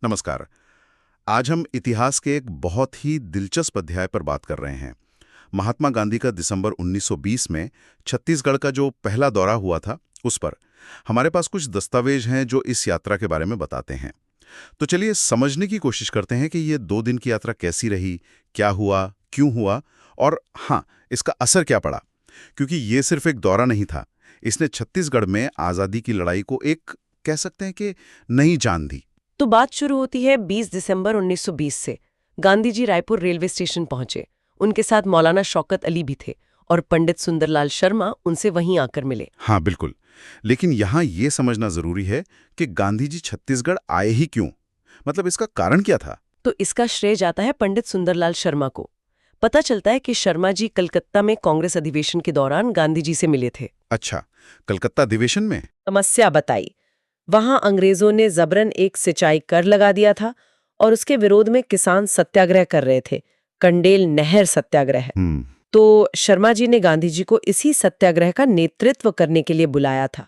नमस्कार। आज हम इतिहास के एक बहुत ही दिलचस्प अध्याय पर बात कर रहे हैं। महात्मा गांधी का दिसंबर 1920 में छत्तीसगढ़ का जो पहला दौरा हुआ था, उस पर हमारे पास कुछ दस्तावेज हैं जो इस यात्रा के बारे में बताते हैं। तो चलिए समझने की कोशिश करते हैं कि ये 2 दिन की यात्रा कैसी रही, क्या हुआ, क्यों हुआ और हाँ, इसका असर क्या पड़ा। क्योंकि ये सिर्फ एक दौरा नहीं था, इसने छत्तीसगढ़ में आज़ादी की लड़ाई को एक कह सकते हैं कि नई जान दी। तो बात शुरू होती है 20 दिसंबर 1920 से। गांधी जी रायपुर रेलवे स्टेशन पहुंचे। उनके साथ मौलाना शौकत अली भी थे और पंडित सुंदरलाल शर्मा उनसे वहीं आकर मिले। हाँ बिल्कुल। लेकिन यहाँ ये समझना जरूरी है कि गांधी जी छत्तीसगढ़ आए ही क्यों, मतलब इसका कारण क्या था। तो इसका श्रेय जाता है पंडित सुंदरलाल शर्मा को। पता चलता है कि शर्मा जी कलकत्ता में कांग्रेस अधिवेशन के दौरान गांधी जी से मिले थे। अच्छा, कलकत्ता अधिवेशन में। समस्या बताई। वहां अंग्रेजों ने जबरन एक सिंचाई कर लगा दिया था और उसके विरोध में किसान सत्याग्रह कर रहे थे, कंडेल नहर सत्याग्रह। तो शर्मा जी ने गांधी जी को इसी सत्याग्रह का नेतृत्व करने के लिए बुलाया था।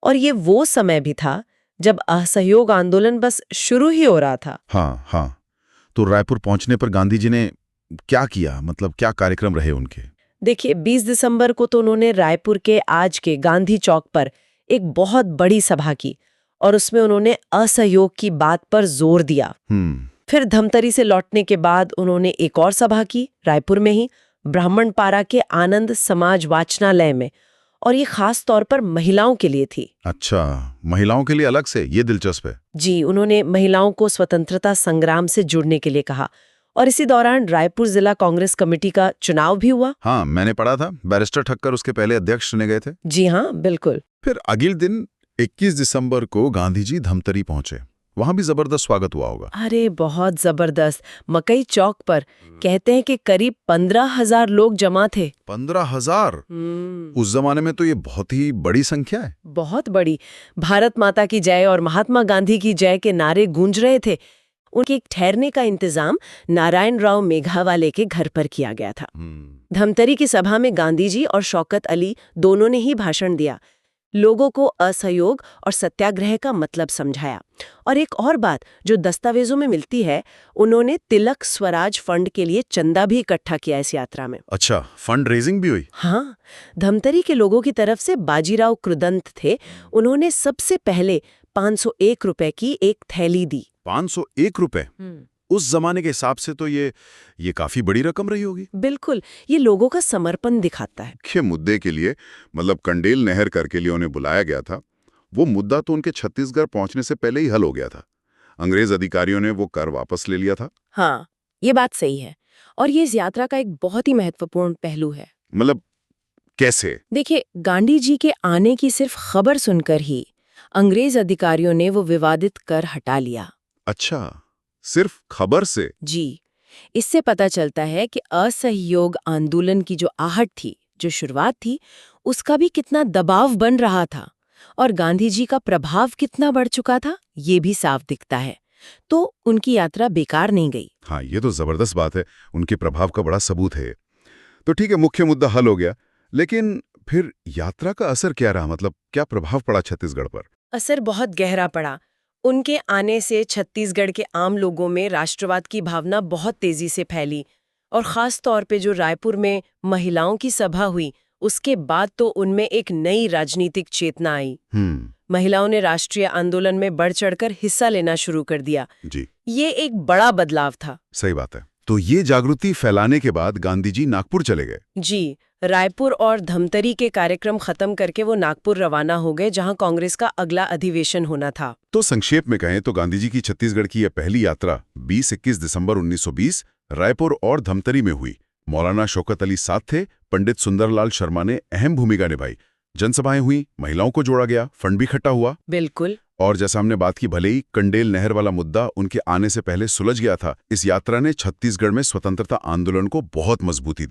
और ये वो समय भी था जब असहयोग आंदोलन बस शुरू ही हो रहा था। हाँ हाँ। तो रायपुर पहुंचने पर गांधी जी ने क्या किया, मतलब क्या कार्यक्रम रहे उनके। देखिए, 20 दिसंबर को तो उन्होंने रायपुर के आज के गांधी चौक पर एक बहुत बड़ी सभा की और उसमें उन्होंने असहयोग की बात पर जोर दिया। फिर धमतरी से लौटने के बाद उन्होंने एक और सभा की रायपुर में ही, ब्राह्मणपारा के आनंद समाज वाचनालय में, और ये खास तौर पर महिलाओं के लिए थी। अच्छा, महिलाओं के लिए अलग से, ये दिलचस्प है। जी, उन्होंने महिलाओं को स्वतंत्रता संग्राम से जुड़ने के लिए कहा। और इसी दौरान रायपुर जिला कांग्रेस कमेटी का चुनाव भी हुआ। हाँ, मैंने पढ़ा था बैरिस्टर ठक्कर उसके पहले अध्यक्ष चुने गए थे। जी हाँ, बिल्कुल। फिर अगले दिन 21 दिसंबर को गांधी जी धमतरी पहुंचे। वहां भी जबरदस्त स्वागत हुआ होगा। अरे बहुत जबरदस्त। मकई चौक पर कहते हैं कि करीब 15,000 लोग जमा थे। 15,000? उस जमाने में तो ये बहुत ही बड़ी संख्या है। बहुत बड़ी। भारत माता की जय और महात्मा गांधी की जय के नारे गूंज रहे थे। उनके ठहरने का इंतजाम नारायण राव मेघावाले के घर पर किया गया था। धमतरी की सभा में गांधी जी और शौकत अली दोनों ने ही भाषण दिया, लोगों को असहयोग और सत्याग्रह का मतलब समझाया। और एक और बात जो दस्तावेजों में मिलती है, उन्होंने तिलक स्वराज फंड के लिए चंदा भी इकट्ठा किया इस यात्रा में। अच्छा, फंड रेजिंग भी हुई। हाँ, धमतरी के लोगों की तरफ से बाजीराव कृदंत थे, उन्होंने सबसे पहले 501 रुपए की एक थैली दी। 501 रुपए? उस जमाने के हिसाब से तो ये काफी बड़ी रकम रही होगी। बिल्कुल, ये लोगों का समर्पण दिखाता है। मुख्य मुद्दे के लिए, मतलब कंडेल नहर कर के लिए उन्हें बुलाया गया था, वो मुद्दा तो उनके छत्तीसगढ़ पहुंचने से पहले ही हल हो गया था। अंग्रेज अधिकारियों ने वो कर वापस ले लिया था। हाँ, ये बात सही है। और ये इस यात्रा का एक बहुत ही महत्वपूर्ण पहलू है। मतलब कैसे? देखिए, गांधी जी के आने की सिर्फ खबर सुनकर ही अंग्रेज अधिकारियों ने वो विवादित कर हटा लिया। अच्छा, सिर्फ खबर से? जी, इससे पता चलता है कि असहयोग आंदोलन की जो आहट थी, जो शुरुआत थी, उसका भी कितना दबाव बन रहा था और गांधी जी का प्रभाव कितना बढ़ चुका था, ये भी साफ दिखता है। तो उनकी यात्रा बेकार नहीं गई। हाँ, ये तो जबरदस्त बात है, उनके प्रभाव का बड़ा सबूत है। तो ठीक है, मुख्य मुद्दा हल हो गया, लेकिन फिर यात्रा का असर क्या रहा, मतलब क्या प्रभाव पड़ा छत्तीसगढ़ पर? असर बहुत गहरा पड़ा। उनके आने से छत्तीसगढ़ के आम लोगों में राष्ट्रवाद की भावना बहुत तेजी से फैली और खास तौर पे जो रायपुर में महिलाओं की सभा हुई, उसके बाद तो उनमें एक नई राजनीतिक चेतना आई। महिलाओं ने राष्ट्रीय आंदोलन में बढ़ चढ़कर हिस्सा लेना शुरू कर दिया। जी, ये एक बड़ा बदलाव था। सही बात है। तो ये जागृति फैलाने के बाद गांधी जी नागपुर चले गए। जी, रायपुर और धमतरी के कार्यक्रम खत्म करके वो नागपुर रवाना हो गए, जहां कांग्रेस का अगला अधिवेशन होना था। तो संक्षेप में कहें तो गांधी जी की छत्तीसगढ़ की यह पहली यात्रा 20-21 दिसंबर 1920 रायपुर और धमतरी में हुई। मौलाना शौकत अली साथ थे, पंडित सुंदरलाल शर्मा ने अहम भूमिका निभाई, जनसभाएं हुई, महिलाओं को जोड़ा गया, फंड भी इकट्ठा हुआ। बिल्कुल। और जैसा हमने बात की, भले ही कंडेल नहर वाला मुद्दा उनके आने से पहले सुलझ गया था, इस यात्रा ने छत्तीसगढ़ में स्वतंत्रता आंदोलन को बहुत मजबूती दी।